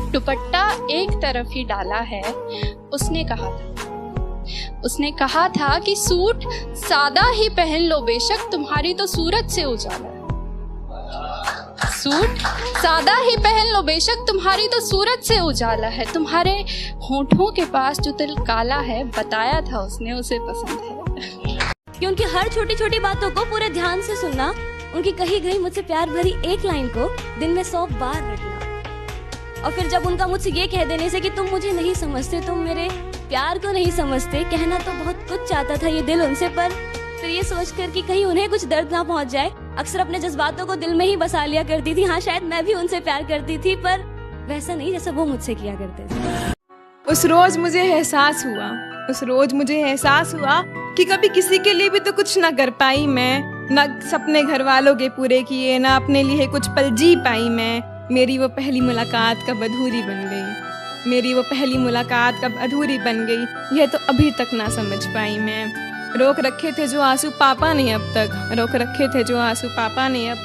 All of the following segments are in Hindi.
दुपट्टा एक तरफ ही डाला है, उसने कहा था कि सूट सादा ही पहन लो बेशक, तुम्हारी तो सूरत से उजाला है। सूट सादा ही पहन लो बेशक, तुम्हारी तो सूरत से उजाला है। तुम्हारे होठों के पास जो तिल काला है, बताया था उसने उसे पसंद है। कि उनकी हर छोटी छोटी बातों को पूरे ध्यान से सुनना, उनकी कही गई मुझसे प्यार भरी एक लाइन को दिन में 100 बार रटना, और फिर जब उनका मुझसे ये कह देने से कि तुम मुझे नहीं समझते, तुम मेरे प्यार को नहीं समझते, कहना तो बहुत कुछ चाहता था ये दिल उनसे, पर फिर ये सोचकर कि कहीं उन्हें कुछ दर्द ना पहुंच जाए, अक्सर अपने जज्बातों को दिल में ही बसा लिया करती थी। हाँ, शायद मैं भी उनसे प्यार करती थी, पर वैसा नहीं जैसा वो मुझसे किया करते थे। उस रोज मुझे एहसास हुआ कि कभी किसी के लिए भी तो कुछ ना कर पाई मैं, ना सपने घर वालों के पूरे किए, ना अपने लिए कुछ पल जी पाई मैं। मेरी वो पहली मुलाकात कब अधूरी बन गई, यह तो अभी तक ना समझ पाई मैं। रोक रखे थे जो आंसू पापा ने अब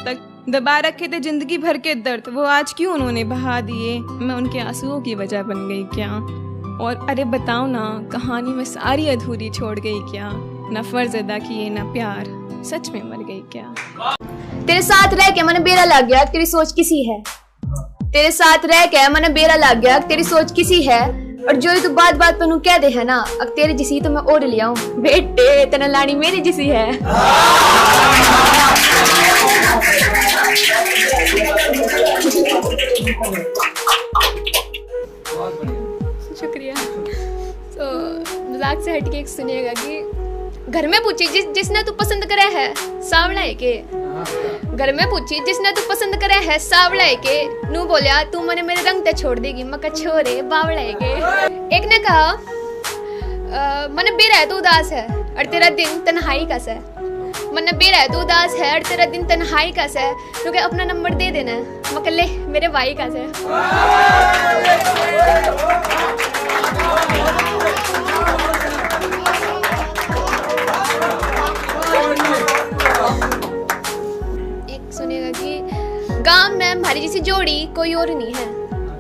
तक, दबा रखे थे जिंदगी भर के दर्द, वो आज क्यों उन्होंने बहा दिए, मैं उनके आंसुओं की वजह बन गई क्या? और अरे बताओ ना, कहानी में सारी अधूरी छोड़ गई क्या? ना फर्ज अदा किए ना प्यार, सच में मर गई क्या? तेरे साथ रह के मन बेरा लग गया, तेरी सोच किसी है। तेरे साथ रह के मन बेरा लग गया, तेरी सोच किसी है। और जो तू बात बात पर कह दे है ना, अब तेरे जिसी तो मैं ओढ़ लिया हूँ बेटे, तेना लानी मेरी जिसी है। शुक्रिया। तो मजाक से हटके एक सुनिएगा कि घर में पूछी जिसने तू पसंद करे है सावला है के, घर में पूछी जिसने तू पसंद करे है सावला है के, नू बोलिया तू मने मेरे रंग ते छोड़ देगी, मका छोरे बावला है के। एक ने कहा मने बेरा है तू उदास है और तेरा दिन तन्हाई का है, मने बेरा है तू उदास है और तेरा दिन तन्हाई का है, क्योंकि अपना नंबर दे देना, मका ले मेरे भाई का है। सुनेगा कि गांव में हमारी जैसी जोड़ी कोई और नहीं है,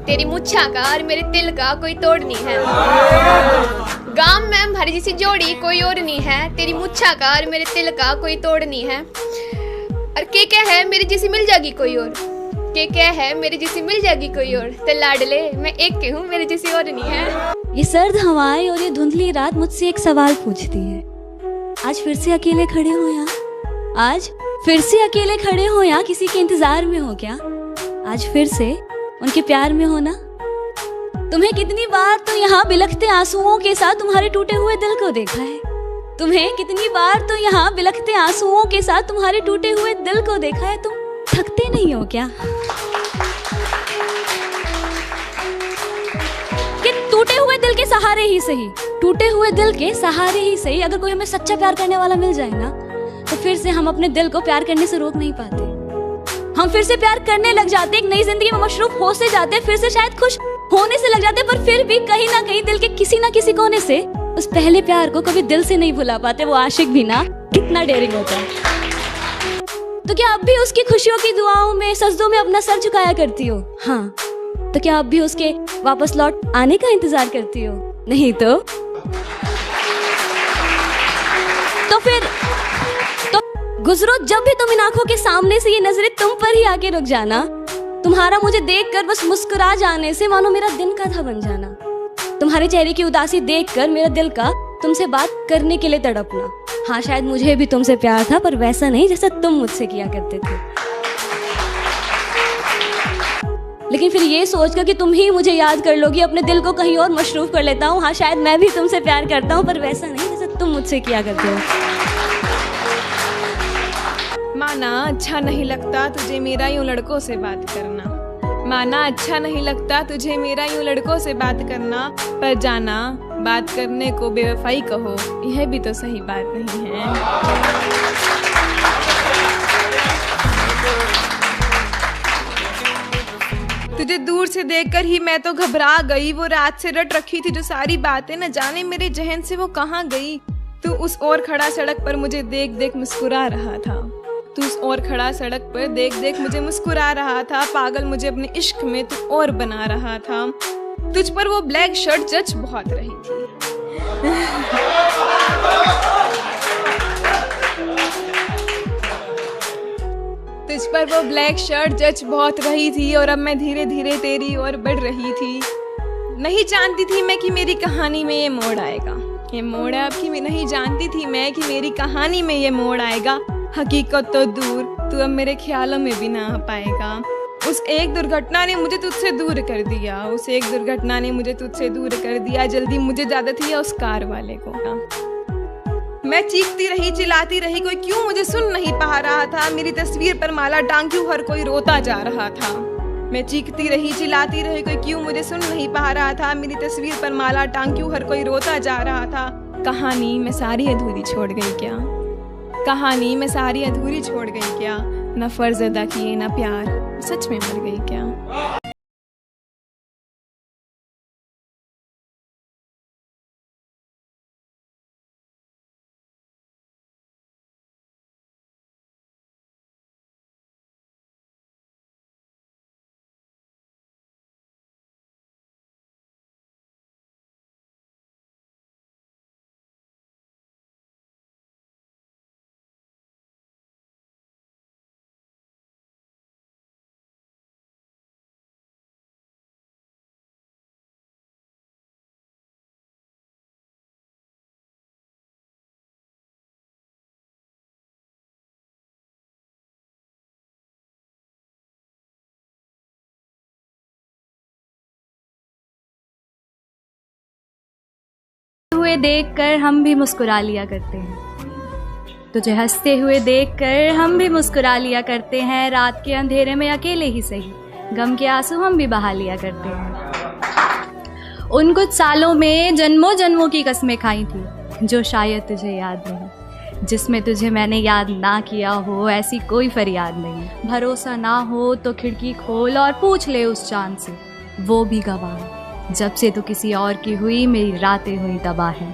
तेरी मुच्छा का और मेरे तिल का कोई तोड़ नहीं है। गांव में हमारी जैसी जोड़ी कोई और नहीं है, तेरी मुच्छा का और मेरे तिल का कोई तोड़ नहीं है। और क्या है मेरी जैसी मिल जाएगी कोई और, क्या है मेरी जैसी मिल जाएगी कोई और, ते लाडले मैं एक के हूँ, मेरी जैसी और नहीं है। ये सर्द हवाएं और ये धुंधली रात मुझसे एक सवाल पूछती है, आज फिर से अकेले खड़े हो यहाँ? आज फिर से अकेले खड़े हो या किसी के इंतजार में हो क्या? आज फिर से उनके प्यार में हो ना? तुम्हें कितनी बार तो यहाँ बिलखते आंसुओं के साथ तुम्हारे टूटे हुए दिल को देखा है, तुम्हें कितनी बार तो यहाँ बिलखते आंसुओं के साथ तुम्हारे टूटे हुए दिल को देखा है, तुम थकते नहीं हो क्या? कि टूटे हुए दिल के सहारे ही सही, टूटे हुए दिल के सहारे ही सही, अगर कोई हमें सच्चा प्यार करने वाला मिल जाए ना, तो फिर से हम अपने दिल को प्यार करने से रोक नहीं पाते, हम फिर से प्यार करने लग जाते, एक नई जिंदगी में मशरूफ हो से जाते, फिर से शायद खुश होने से लग जाते, पर फिर भी कहीं ना कहीं दिल के किसी ना किसी कोने से उस पहले प्यार को कभी दिल से नहीं भुला पाते। वो आशिक भी ना कितना डेयरिंग होता है। तो क्या अब भी उसकी खुशियों की दुआओं में सजदों में अपना सर झुकाया करती हो? हाँ, तो क्या अब भी उसके वापस लौट आने का इंतजार करती हो? नहीं तो फिर गुजरो जब भी तुम इन आंखों के सामने से, ये नजरें तुम पर ही आके रुक जाना, तुम्हारा मुझे देखकर बस मुस्कुरा जाने से मानो मेरा दिन का था बन जाना, तुम्हारे चेहरे की उदासी देखकर मेरा दिल का तुमसे बात करने के लिए तड़पना। हाँ, शायद मुझे भी तुमसे प्यार था, पर वैसा नहीं जैसा तुम मुझसे किया करते थे। लेकिन फिर ये सोचकर कि तुम ही मुझे याद कर लोगी, अपने दिल को कहीं और मशरूफ कर लेता हूँ। हाँ, शायद मैं भी तुमसे प्यार करता हूँ, पर वैसा नहीं जैसा तुम मुझसे किया करते हो। माना अच्छा नहीं लगता तुझे मेरा यूं लड़कों से बात करना, माना अच्छा नहीं लगता तुझे मेरा यूं लड़कों से बात करना, पर जाना बात करने को बेवफाई कहो, यह भी तो सही बात नहीं है। तुझे दूर से देखकर ही मैं तो घबरा गई, वो रात से रट रखी थी जो सारी बातें, न जाने मेरे जहन से वो कहाँ गई। तू उस ओर खड़ा सड़क पर मुझे देख देख मुस्कुरा रहा था, तू और खड़ा सड़क पर देख देख मुझे मुस्कुरा रहा था, पागल मुझे अपने इश्क में तू और बना रहा था। तुझ पर वो ब्लैक शर्ट जच बहुत रही थी। तुझ पर वो ब्लैक शर्ट जच बहुत रही थी और अब मैं धीरे धीरे तेरी ओर बढ़ रही थी। नहीं जानती थी मैं कि मेरी कहानी में ये मोड़ आएगा, ये मोड़ अब की नहीं जानती थी मैं कि मेरी कहानी में ये मोड़ आएगा। हकीकत तो दूर, तू अब मेरे ख्यालों में भी ना आ पाएगा। उस एक दुर्घटना ने मुझे तुझसे दूर कर दिया, उस एक दुर्घटना ने मुझे तुझसे दूर कर दिया। जल्दी मुझे ज्यादा थी या उस कार वाले को? मैं चीखती रही, चिल्लाती रही, कोई क्यों मुझे सुन नहीं पा रहा था। मेरी तस्वीर पर माला टांग क्यों हर कोई रोता जा रहा था। मैं चीखती रही, चिल्लाती रही, कोई क्यों मुझे सुन नहीं पा रहा था। मेरी तस्वीर पर माला टांग क्यों हर कोई रोता जा रहा था। कहानी मैं सारी अधूरी छोड़ गई क्या? कहानी मैं सारी अधूरी छोड़ गई क्या? न फर्ज अदा किए न प्यार, सच में मर गई क्या? हुए देखकर हम भी मुस्कुरा लिया करते हैं, तुझे हंसते हुए देखकर हम भी मुस्कुरा लिया करते हैं। रात के अंधेरे में अकेले ही सही गम के आंसू हम भी बहा लिया करते हैं। उन कुछ सालों में जन्मों जन्मों की कस्में खाई थी जो शायद तुझे याद नहीं, जिसमें तुझे मैंने याद ना किया हो ऐसी कोई फरियाद नहीं। भरोसा ना हो तो खिड़की खोल और पूछ ले उस चांद से, वो भी गवाह है। जब से तो किसी और की हुई मेरी रातें हुई तबाह है।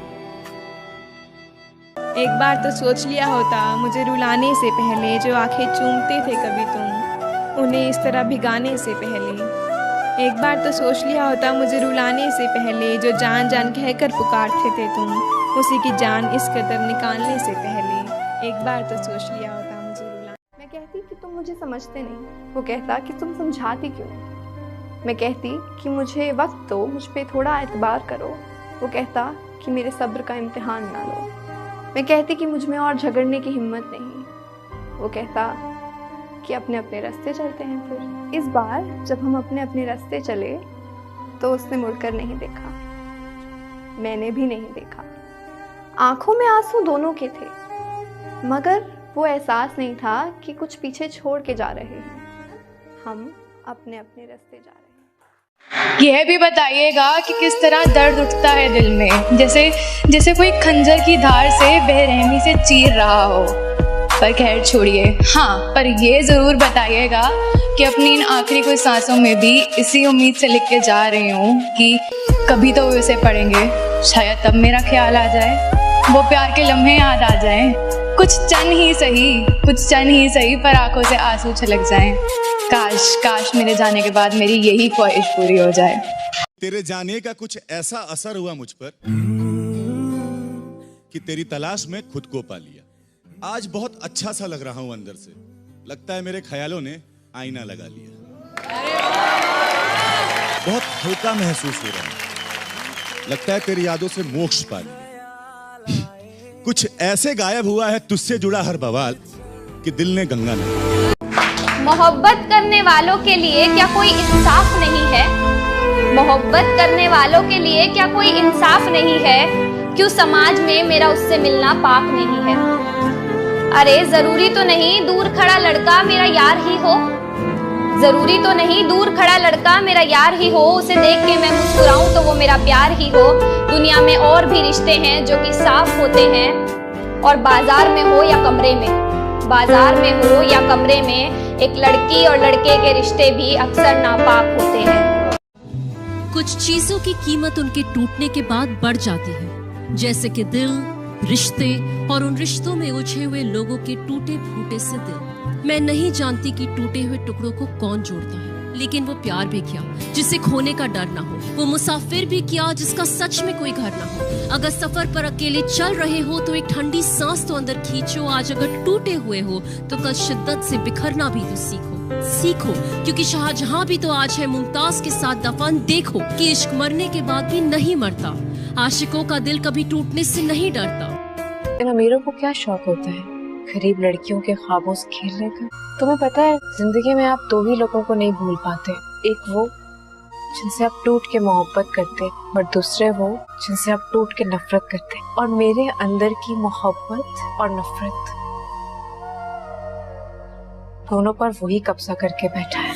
एक बार तो सोच लिया होता मुझे रुलाने से पहले, जो आंखें चूमते थे कभी तुम उन्हें इस तरह भिगाने से पहले। एक बार तो सोच लिया होता मुझे रुलाने से पहले, जो जान जान कहकर पुकारते थे तुम उसी की जान इस कदर निकालने से पहले। एक बार तो सोच लिया होता मुझे रुलाने। मैं कहती कि तुम मुझे समझते नहीं, वो कहता कि तुम समझाती क्यों नहीं। मैं कहती कि मुझे वक्त दो, मुझ पे थोड़ा एतबार करो, वो कहता कि मेरे सब्र का इम्तिहान ना लो। मैं कहती कि मुझ में और झगड़ने की हिम्मत नहीं, वो कहता कि अपने अपने रास्ते चलते हैं। फिर इस बार जब हम अपने अपने रास्ते चले तो उसने मुड़कर नहीं देखा, मैंने भी नहीं देखा। आंखों में आंसू दोनों के थे, मगर वो एहसास नहीं था कि कुछ पीछे छोड़ के जा रहे हैं। हम अपने अपने रास्ते जा रहे हैं। यह भी बताइएगा कि किस तरह दर्द उठता है दिल में, जैसे कोई खंजर की धार से बेरहमी से चीर रहा हो। पर खैर छोड़िए, हाँ पर ये ज़रूर बताइएगा कि अपनी इन आखिरी कुछ सांसों में भी इसी उम्मीद से लिख के जा रही हूँ कि कभी तो उसे पढ़ेंगे, शायद तब मेरा ख्याल आ जाए, वो प्यार के लम्हे याद आ जाएं। कुछ चंद ही सही पर आंखों से आंसू छलक जाएं। काश मेरे जाने के बाद मेरी यही ख्वाहिश पूरी हो जाए। तेरे जाने का कुछ ऐसा असर हुआ मुझ पर कि तेरी तलाश में खुद को पा लिया। आज बहुत अच्छा सा लग रहा हूं अंदर से, लगता है मेरे ख्यालों ने आईना लगा लिया। बहुत हल्का महसूस हो रहा है, लगता है तेरी यादों से मोक्ष पा लिया। कुछ ऐसे गायब हुआ है तुझसे जुड़ा हर बवाल कि दिल ने गंगा नहीं। मोहब्बत करने वालों के लिए क्या कोई इंसाफ नहीं है? मोहब्बत करने वालों के लिए क्या कोई इंसाफ नहीं है? क्यों समाज में मेरा उससे मिलना पाप नहीं है? अरे जरूरी तो नहीं दूर खड़ा लड़का मेरा यार ही हो, जरूरी तो नहीं दूर खड़ा लड़का मेरा यार ही हो। उसे देख के मैं मुस्कुराऊं तो वो मेरा प्यार ही हो। दुनिया में और भी रिश्ते हैं जो कि साफ होते हैं, और बाजार में हो या कमरे में, बाजार में हो या कमरे में, एक लड़की और लड़के के रिश्ते भी अक्सर नापाक होते हैं। कुछ चीजों की कीमत उनके टूटने के बाद बढ़ जाती है, जैसे कि दिल, रिश्ते और उन रिश्तों में उलझे हुए लोगों के टूटे फूटे से दिल। मैं नहीं जानती कि टूटे हुए टुकड़ों को कौन जोड़ता है, लेकिन वो प्यार भी किया जिसे खोने का डर ना हो, वो मुसाफिर भी किया जिसका सच में कोई घर ना हो। अगर सफर पर अकेले चल रहे हो तो एक ठंडी सांस तो अंदर खींचो। आज अगर टूटे हुए हो तो कल शिद्दत से बिखरना भी तो सीखो, क्योंकि शाहजहां भी तो आज है मुमताज के साथ दफन। देखो कि इश्क मरने के बाद भी नहीं मरता, आशिकों का दिल कभी टूटने से नहीं डरता। इन अमीरों को क्या शौक होता है गरीब लड़कियों के ख्वाबों से खेलने का। तुम्हें पता है जिंदगी में आप दो ही लोगों को नहीं भूल पाते, एक वो जिनसे आप टूट के मोहब्बत करते और दूसरे वो जिनसे आप टूट के नफरत करते। और मेरे अंदर की मोहब्बत और नफरत दोनों पर वही कब्जा करके बैठा है।